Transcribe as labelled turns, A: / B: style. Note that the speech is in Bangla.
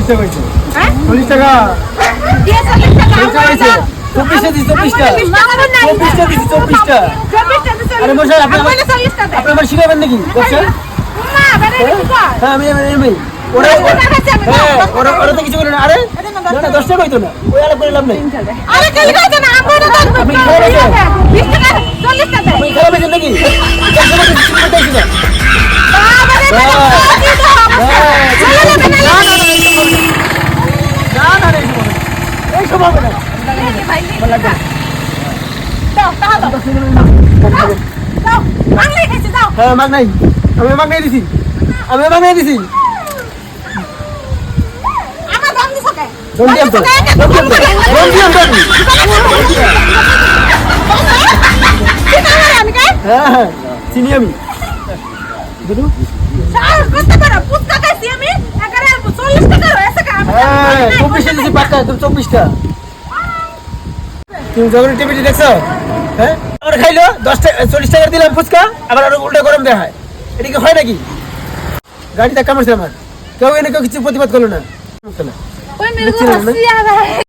A: 40 টাকা হয়েছে।
B: হ্যাঁ
A: 40 টাকা।
B: দিয়ে 40 টাকা
A: 40 টাকা হয়েছে। 24 টা দিছি, 24 টা। 24 টা দিছি, 24 টা।
B: 24 টাকা দিছি।
A: আরে মশাই আপনি
B: আমার 40 টাকা।
A: আপনি আমার শিখাবেন নাকি? ব্যবসা?
B: মা বেরে কি কর?
A: হ্যাঁ আমি ওরা ওরা তো কিছু করে না। আরে না না 10 টাকা হইতো না। ওই আলাপ করে লাভ নাই।
B: আরে কেন কইছ না আমরা তো
A: আপনি খারাপ হয়েছে।
B: 20 টাকা 40 টাকা।
A: আপনি খারাপ হয়েছেন নাকি?
B: বাবা রে
A: হ্যাঁ।
B: কি তো
A: না না না এইসব হবে না।
B: ভাই
A: আমার লাগবে না।
B: দাও টাকা দাও দাও আংলে গেছে দাও
A: হ্যাঁ মাগ নাই। আমি মাগ নাই দিছি। আমি মাগ নাই দিছি।
B: আমার দাম দিছ কে
A: জলদি আনতো। জলদি আনতো।
B: আমি কে
A: হ্যাঁ হ্যাঁ চিনি আমি। বুঝু?
B: সার কত করে পুস্তা খাইছি আমি একারে 40 টাকা হয়েছে কা আমি
A: হ্যাঁ 24 টা দিছি পাক্কা তুমি 24 টা। তুমি যখন টিভিটি দেখছো হ্যাঁ আর খাইলো 10 টাকা 40 টাকা দিলাম ফুচকা আবার আর উল্টা গরম দেখায়। এটা কি হয় নাকি? গাড়িটা কামড়ছে আমার। কেউ এনে কেউ কিছু প্রতিবাদ করলো না।
B: ওই মেরে হসিয়া